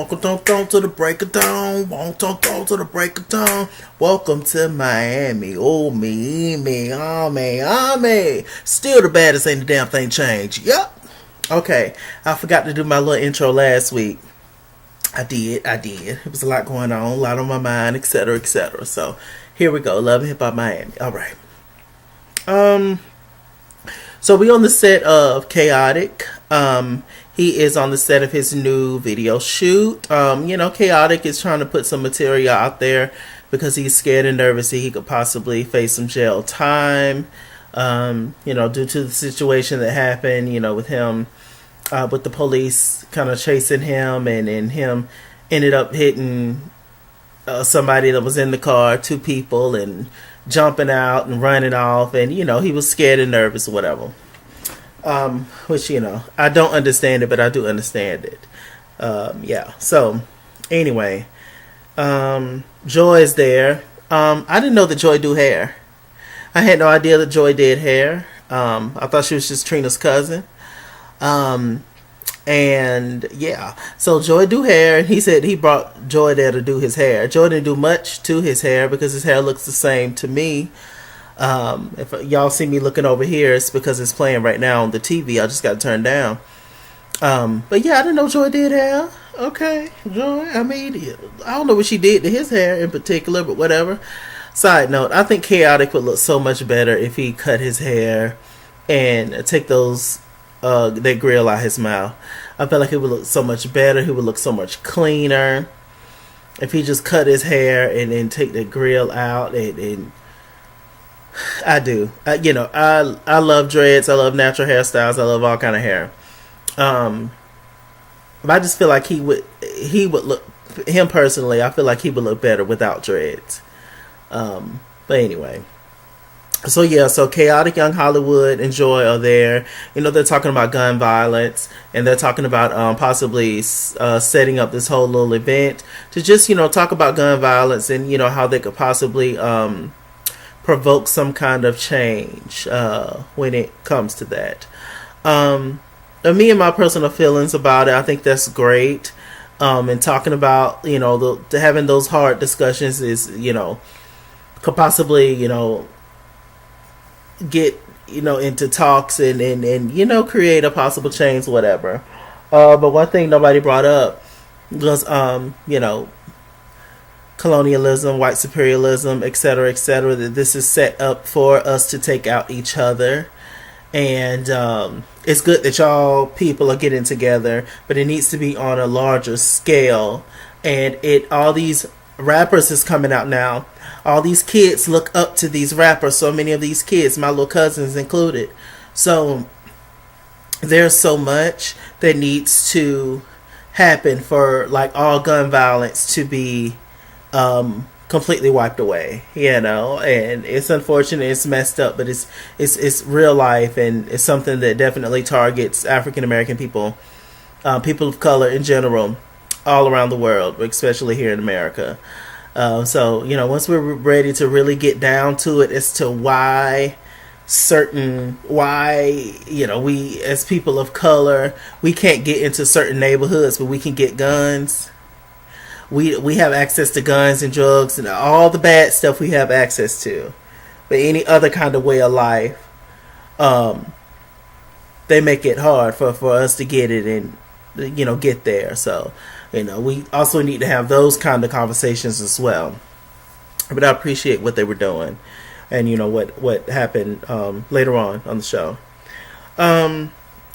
Welcome to the break of dawn. Welcome to the break of dawn. Welcome to Miami. Oh, me. Still the baddest, ain't the damn thing changed. Yep. Okay, I forgot to do my little intro last week. I did. It was a lot going on, a lot on my mind, etc., etc. So here we go. Love and Hip Hop Miami. All right. So we on the set of Khaotic. He is on the set of his new video shoot. Khaotic is trying to put some material out there because he's scared and nervous that he could possibly face some jail time. Due to the situation that happened, with him, with the police kind of chasing him, and him ended up hitting somebody that was in the car, two people, and jumping out and running off, and he was scared and nervous or whatever. Which I don't understand it, but I do understand it. So anyway, Joy is there. I didn't know that Joy do hair. I had no idea that Joy did hair. I thought she was just Trina's cousin. So Joy do hair, and he said he brought Joy there to do his hair. Joy didn't do much to his hair because his hair looks the same to me. If y'all see me looking over here, it's because it's playing right now on the TV. I just got to turn down. But yeah, I didn't know Joy did hair. Okay, Joy. I mean, I don't know what she did to his hair in particular, but whatever. Side note, I think Khaotic would look so much better if he cut his hair and take that grill out his mouth. I feel like it would look so much better. He would look so much cleaner if he just cut his hair and then take the grill out. And I do. I love dreads. I love natural hairstyles. I love all kind of hair. But I just feel like he would look, him personally, I feel like he would look better without dreads. But anyway. So Khaotic, Young Hollywood, and Joy are there. They're talking about gun violence, and they're talking about possibly setting up this whole little event to just talk about gun violence and how they could possibly provoke some kind of change when it comes to that. Me and my personal feelings about it, I think that's great. And talking about having those hard discussions is could possibly get into talks and create a possible change, whatever. But one thing nobody brought up was colonialism, white superialism, etc., etc. That this is set up for us to take out each other, and it's good that y'all people are getting together, but it needs to be on a larger scale. And all these rappers is coming out now. All these kids look up to these rappers. So many of these kids, my little cousins included. So there's so much that needs to happen for like all gun violence to be completely wiped away. And it's unfortunate, it's messed up, but it's real life, and it's something that definitely targets African American people, people of color in general, all around the world, especially here in America. Once we're ready to really get down to it as to why we as people of color, we can't get into certain neighborhoods, but we can get guns. We have access to guns and drugs and all the bad stuff we have access to. But any other kind of way of life, they make it hard for us to get it and get there. So we also need to have those kind of conversations as well. But I appreciate what they were doing, and what happened later on the show.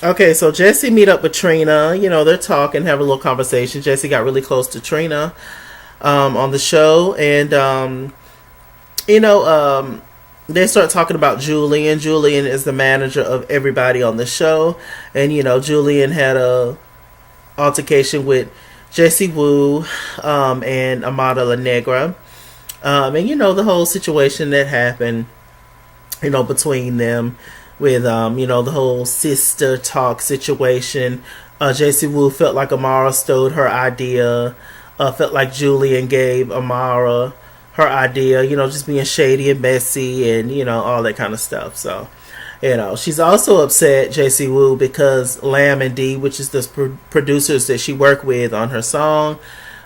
Okay, so Jessie meet up with Trina. They're talking, have a little conversation. Jessie got really close to Trina on the show, and they start talking about Julian. Julian is the manager of everybody on the show, and Julian had a altercation with Jessie Wu and Amara Negra, and the whole situation that happened between them with the whole sister talk situation. Jessie Wu felt like Amara stole her idea, felt like Julian gave Amara her idea, just being shady and messy and all that kind of stuff. So She's also upset, Jessie Woo, because Lamb and D, which is the producers that she worked with on her song,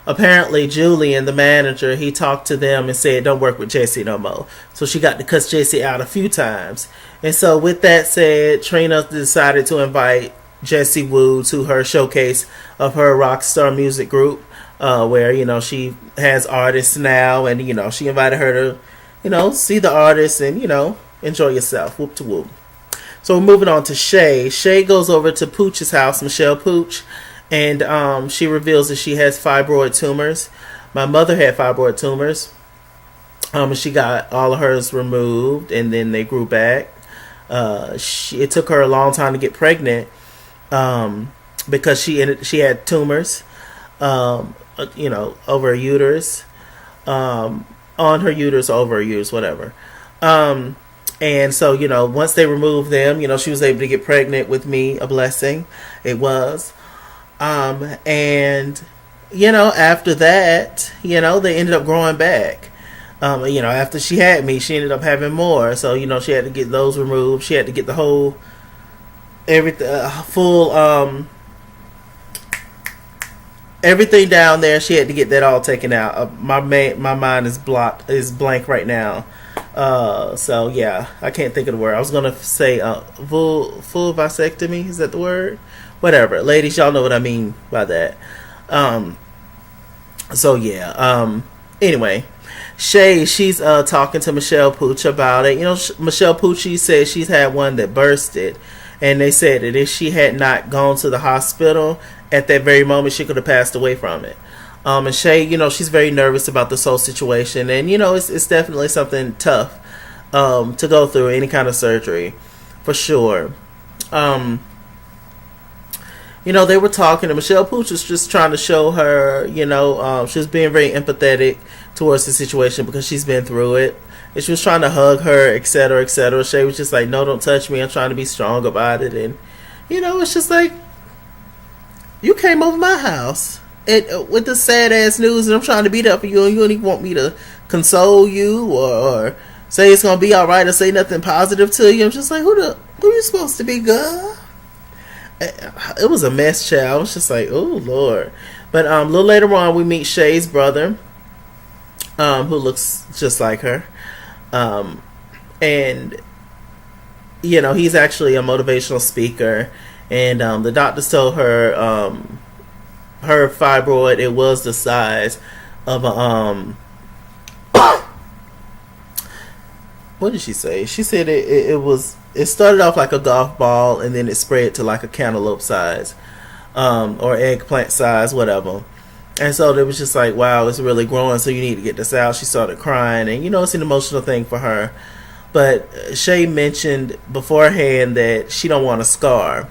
apparently Julian, the manager, he talked to them and said, don't work with Jessie no more. So she got to cuss Jessie out a few times. And so with that said, Trina decided to invite Jessie Woo to her showcase of her Rockstarr music group, where, she has artists now, and, she invited her to, see the artists and, enjoy yourself. Whoop to whoop. So we're moving on to Shay. Shay goes over to Pooch's house, Michelle Pooch, and she reveals that she has fibroid tumors. My mother had fibroid tumors. And she got all of hers removed, and then they grew back. It took her a long time to get pregnant because she had tumors, over her uterus, on her uterus, over her uterus, whatever. And so, once they removed them, she was able to get pregnant with me. A blessing. It was. And, after that, they ended up growing back. After she had me, she ended up having more. So, she had to get those removed. She had to get the whole, everything down there. She had to get that all taken out. My mind is blank right now. So yeah, I can't think of the word. I was gonna say full vasectomy. Is that the word? Whatever, ladies, y'all know what I mean by that. So yeah. Anyway, Shay, she's talking to Michelle Pooch about it. Michelle Pooch, she said she's had one that bursted, and they said that if she had not gone to the hospital at that very moment, she could have passed away from it. And Shay, she's very nervous about this whole situation, and it's definitely something tough to go through any kind of surgery, for sure. They were talking, and Michelle Pooch was just trying to show her, she was being very empathetic towards the situation because she's been through it. And she was trying to hug her, etc., etc. Shay was just like, no, don't touch me. I'm trying to be strong about it. And, it's just like, you came over my house with the sad ass news, and I'm trying to be there for you, and you don't even want me to console you or say it's gonna be all right or say nothing positive to you. I'm just like, who you supposed to be, girl? It was a mess, child. I was just like, oh Lord. But a little later on, we meet Shay's brother, who looks just like her, and he's actually a motivational speaker, and the doctors told her her fibroid, it was the size of a what did she say? She said it started off like a golf ball, and then it spread to like a cantaloupe size, or eggplant size, whatever. And so it was just like, wow, it's really growing, so you need to get this out. She started crying, and it's an emotional thing for her. But Shay mentioned beforehand that she don't want a scar.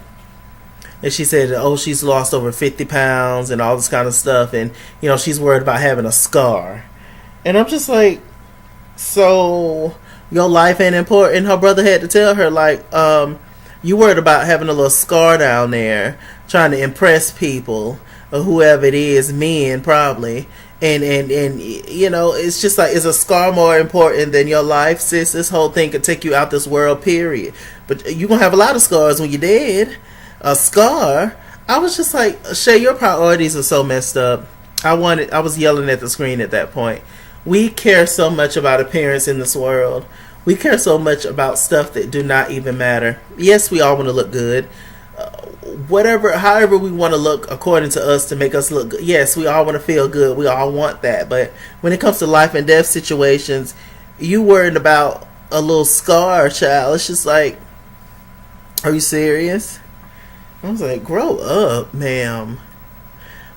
And she said, she's lost over 50 pounds and all this kind of stuff. And, she's worried about having a scar. And I'm just like, so your life ain't important? Her brother had to tell her, like, you worried about having a little scar down there, trying to impress people, or whoever it is, men probably. And it's just like, is a scar more important than your life, sis? This whole thing could take you out this world, period. But you're going to have a lot of scars when you're dead. A scar. I was just like, Shay, your priorities are so messed up. I was yelling at the screen at that point. We care so much about appearance in this world. We care so much about stuff that do not even matter. Yes, we all want to look good. However we want to look according to us to make us look good. Yes, we all want to feel good. We all want that. But when it comes to life and death situations, you worried about a little scar, child. It's just like, are you serious? I was like, grow up, ma'am.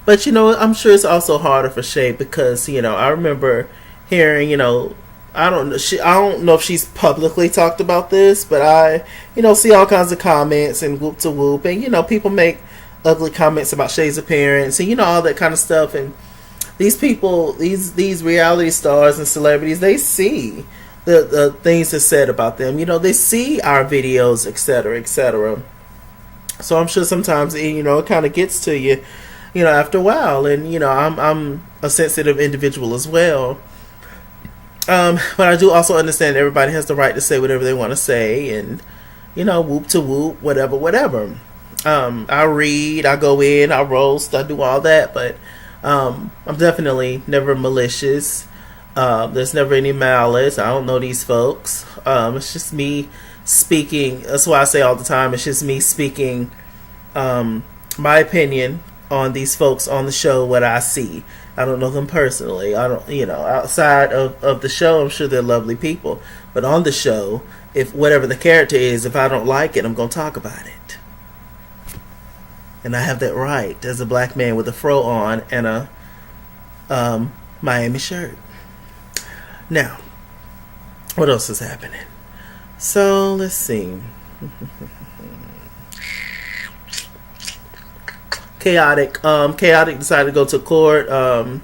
But, I'm sure it's also harder for Shay because, I remember hearing, I don't know if she's publicly talked about this, but I, see all kinds of comments and whoop to whoop. And, people make ugly comments about Shay's appearance and, all that kind of stuff. And these people, these reality stars and celebrities, they see the things that's said about them. They see our videos, etc., etc. So I'm sure sometimes, it kind of gets to you, after a while. And, I'm a sensitive individual as well. But I do also understand everybody has the right to say whatever they want to say. And, whoop to whoop, whatever, whatever. I read, I go in, I roast, I do all that, but I'm definitely never malicious. There's never any malice. I don't know these folks. It's just me speaking. That's why I say all the time, it's just me speaking my opinion on these folks on the show, what I see. I don't know them personally. I don't, outside of the show, I'm sure they're lovely people. But on the show, if whatever the character is, if I don't like it, I'm going to talk about it. And I have that right as a black man with a fro on and a Miami shirt. Now, what else is happening? So, let's see. Khaotic decided to go to court. Well,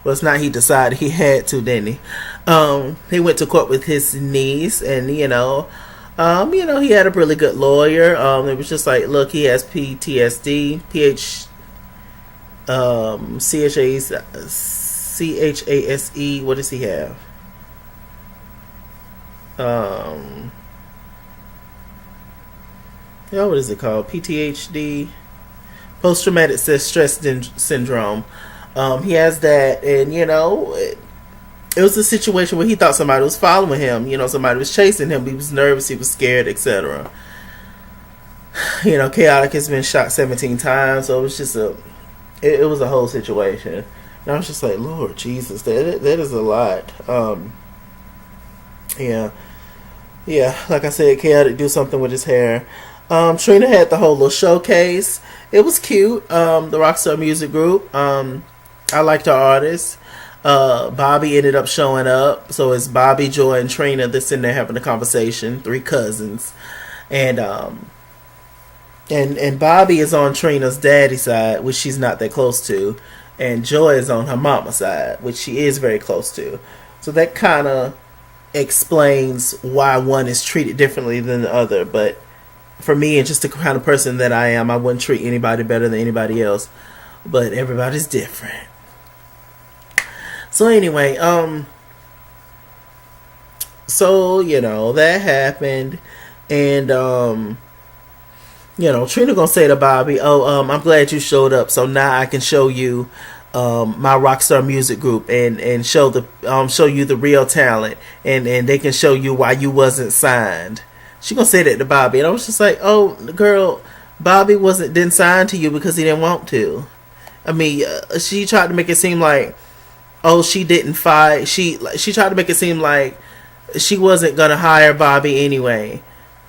it's not he decided, he had to, didn't he? He went to court with his niece, and he had a really good lawyer. It was just like, look, he has PTSD, CHASE. What does he have? What is it called? PTHD, post traumatic stress syndrome. He has that, and it was a situation where he thought somebody was following him. Somebody was chasing him. He was nervous. He was scared, etc. Khaotic has been shot 17 times, so it was just it was a whole situation. And I was just like, Lord Jesus, that is a lot. Yeah. Like I said, Khaotic do something with his hair. Trina had the whole little showcase. It was cute. The Rockstarr music group. I liked her artist. Bobby ended up showing up. So it's Bobby, Joy, and Trina that's in there having a conversation. 3 cousins. And Bobby is on Trina's daddy side, which she's not that close to. And Joy is on her mama's side, which she is very close to. So that kind of explains why one is treated differently than the other. But for me, and just the kind of person that I am, I wouldn't treat anybody better than anybody else. But everybody's different. So anyway, that happened. And, Trina gonna say to Bobby, I'm glad you showed up. So now I can show you my Rockstarr music group and show you the real talent. And they can show you why you wasn't signed. She gonna say that to Bobby, and I was just like, "Oh, girl, Bobby didn't sign to you because he didn't want to." I mean, she tried to make it seem like, she didn't fight. She tried to make it seem like she wasn't gonna hire Bobby anyway.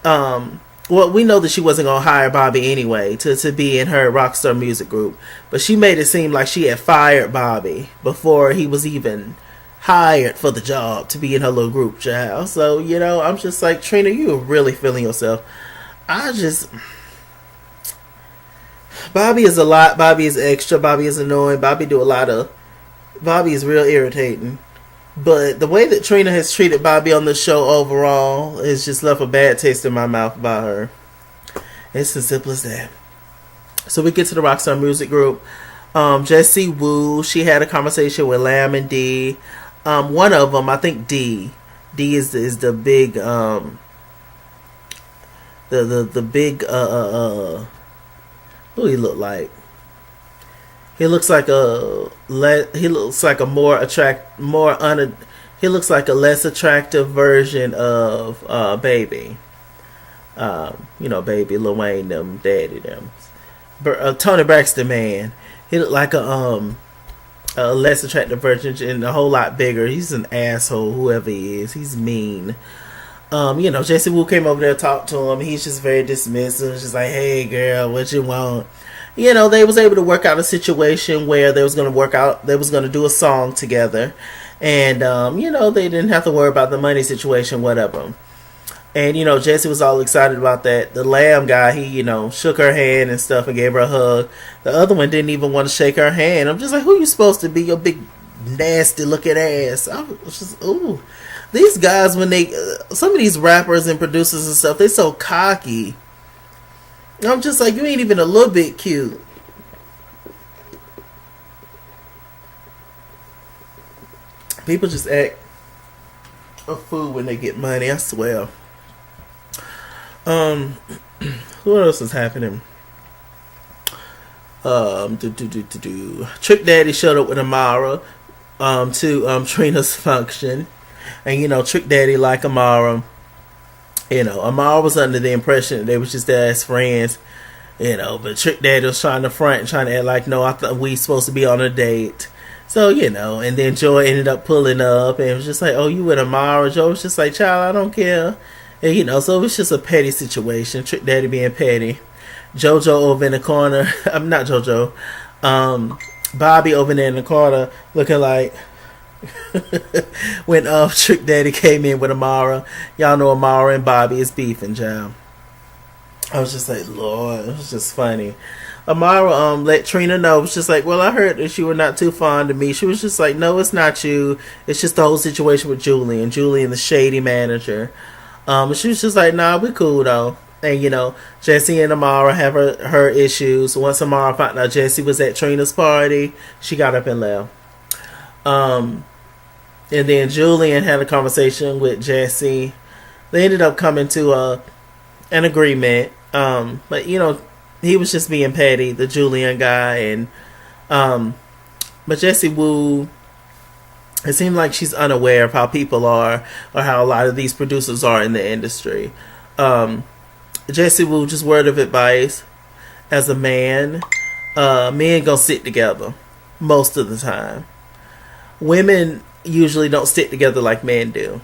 Well, we know that she wasn't gonna hire Bobby anyway to be in her Rockstarr music group, but she made it seem like she had fired Bobby before he was even hired for the job to be in her little group, child. So, I'm just like, Trina, you are really feeling yourself. Bobby is a lot. Bobby is extra. Bobby is annoying. Bobby is real irritating. But the way that Trina has treated Bobby on the show overall has just left a bad taste in my mouth about her. It's as simple as that. So we get to the Rockstarr music group. Jessie Woo, she had a conversation with Lamb and D. One of them, I think D is the big the big who he look like? He looks like a less attractive version of Baby. Baby, Lil Wayne them, daddy them. Tony Braxton, man. He looked like a less attractive version and a whole lot bigger. He's an asshole, whoever he is. He's mean. Jessie Woo came over there to talk to him. He's just very dismissive. Just like, hey, girl, what you want? They was able to work out a situation where they was going to do a song together. And, they didn't have to worry about the money situation, whatever. And, Jessie was all excited about that. The Lamb guy, he, shook her hand and stuff and gave her a hug. The other one didn't even want to shake her hand. I'm just like, who you supposed to be, your big, nasty looking ass? I was just, ooh. These guys, when some of these rappers and producers and stuff, they so cocky. I'm just like, you ain't even a little bit cute. People just act a fool when they get money, I swear. Um, what else is happening? Trick Daddy showed up with Amara to Trina's function. And Trick Daddy like Amara. Amara was under the impression that they was just there as friends. But Trick Daddy was trying to front and trying to act like, no, I thought we supposed to be on a date. So, and then Joy ended up pulling up and it was just like, oh, you with Amara? Joy was just like, child, I don't care. And, so it was just a petty situation. Trick Daddy being petty. JoJo over in the corner. I'm not JoJo. Bobby over there in the corner looking like when Trick Daddy came in with Amara. Y'all know Amara and Bobby is beefing, child. I was just like, Lord, it was just funny. Amara let Trina know. It was just like, well, I heard that you were not too fond of me. She was just like, no, it's not you. It's just the whole situation with Julian, the shady manager. She was just like, nah, we cool though. And Jessie and Amara have her issues. Once Amara found out Jessie was at Trina's party, she got up and left. And then Julian had a conversation with Jessie. They ended up coming to an agreement. But he was just being petty, the Julian guy, and but Jessie Wu, it seemed like she's unaware of how people are or how a lot of these producers are in the industry. Jessie Wu, just word of advice, as a man, men gonna stick together most of the time. Women usually don't stick together like men do.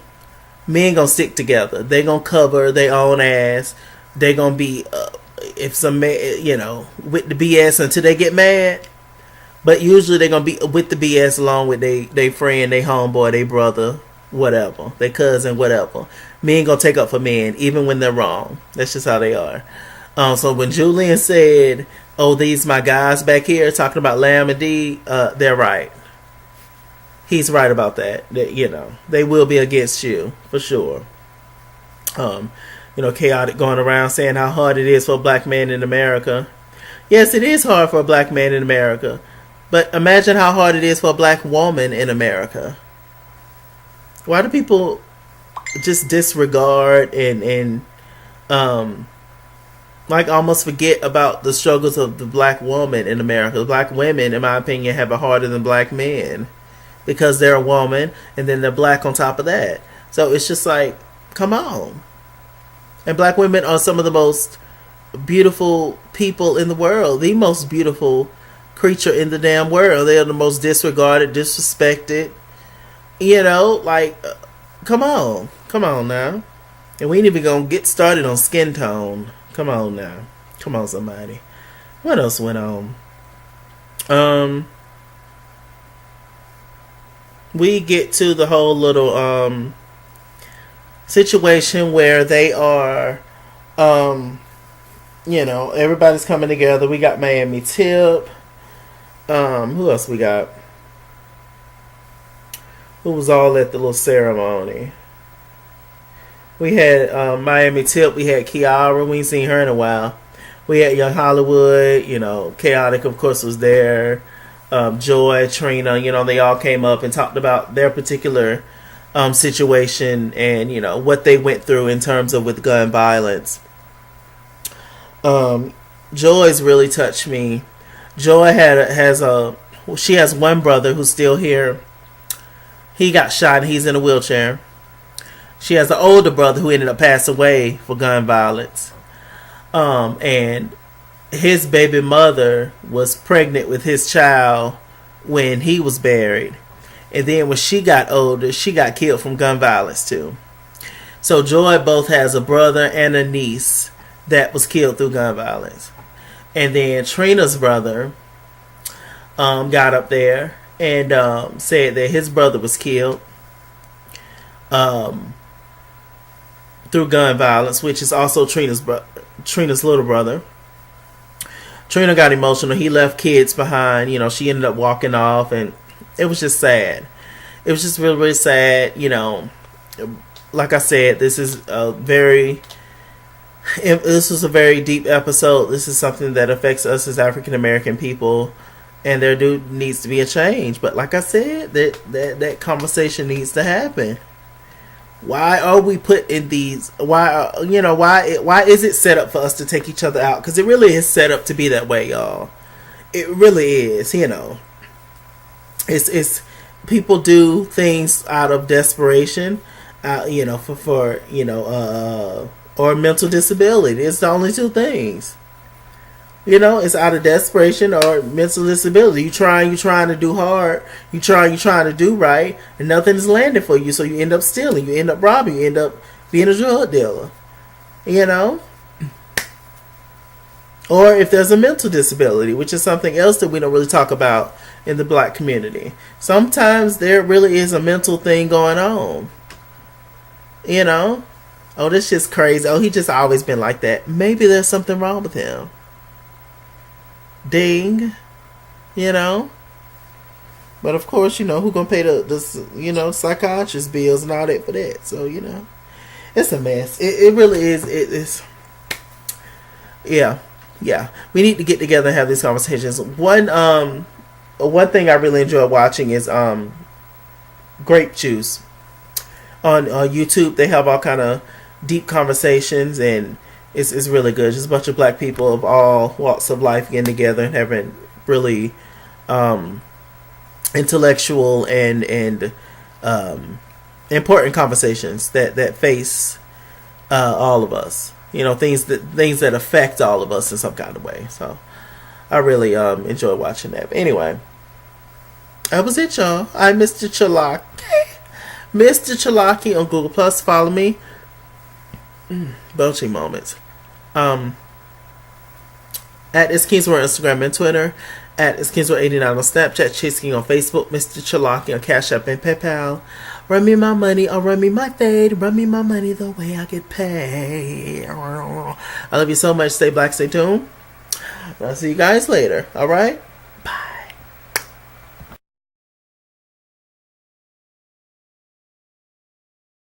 Men gonna stick together. They gonna cover their own ass. They gonna be if some man, with the BS until they get mad. But usually they gonna be with the BS along with they friend, they homeboy, they brother, whatever, they cousin, whatever. Men gonna take up for men even when they're wrong. That's just how they are. So when Julian said, "Oh, these my guys back here talking about Lamb and D," they're right. He's right about that. They will be against you for sure. Khaotic going around saying how hard it is for a black man in America. Yes, it is hard for a black man in America. But imagine how hard it is for a black woman in America. Why do people just disregard and almost forget about the struggles of the black woman in America? The black women, in my opinion, have it harder than black men because they're a woman and then they're black on top of that. So it's just like, come on. And black women are some of the most beautiful people in the world. The most beautiful creature in the damn world. They are the most disregarded, disrespected. Come on. Come on now. And we ain't even gonna get started on skin tone. Come on now. Come on, somebody. What else went on? We get to the whole little situation where they are everybody's coming together. We got Miami Tip. Who else we got? Who was all at the little ceremony? We had Miami Tip. We had Kiara. We ain't seen her in a while. We had Young Hollywood. Khaotic, of course, was there. Joy, Trina. They all came up and talked about their particular situation and what they went through in terms of with gun violence. Joy's really touched me. Joy she has one brother who's still here. He got shot and he's in a wheelchair. She has an older brother who ended up passing away for gun violence. And his baby mother was pregnant with his child when he was buried. And then when she got older, she got killed from gun violence too. So Joy both has a brother and a niece that was killed through gun violence. And then Trina's brother got up there and said that his brother was killed through gun violence, which is also Trina's little brother. Trina got emotional. He left kids behind. She ended up walking off, and it was just sad. It was just really, really sad. Like I said, this is a very deep episode. This is something that affects us as African American people, and there needs to be a change. But like I said, that conversation needs to happen. Why are we put in these? Why is it set up for us to take each other out? Because it really is set up to be that way, y'all. It really is. It's people do things out of desperation, or mental disability. It's the only two things. It's out of desperation or mental disability. You trying to do hard. You trying to do right, and nothing is landing for you. So you end up stealing. You end up robbing. You end up being a drug dealer. Or if there's a mental disability, which is something else that we don't really talk about in the black community. Sometimes there really is a mental thing going on. Oh, this shit's crazy. Oh, he just always been like that. Maybe there's something wrong with him. Ding. But of course, who gonna pay the psychiatrist bills and all that for that? So, it's a mess. It really is. It's, yeah. We need to get together and have these conversations. One thing I really enjoy watching is Grape Juice on YouTube. They have all kind of deep conversations, and it's really good. Just a bunch of black people of all walks of life getting together and having really intellectual and important conversations that face all of us. Things that affect all of us in some kind of way. So I really enjoy watching that. But anyway, that was it, y'all. I'm Mr. Chalaki. Mr. Chalaki on Google Plus. Follow me. Belching moments. At It's Kingsworth on Instagram and Twitter. At It's Kingsworth89 on Snapchat. Chase King on Facebook. Mr. Chalaki on Cash App and PayPal. Run me my money or run me my fade. Run me my money the way I get paid. I love you so much. Stay black, stay tuned. I'll see you guys later. Alright?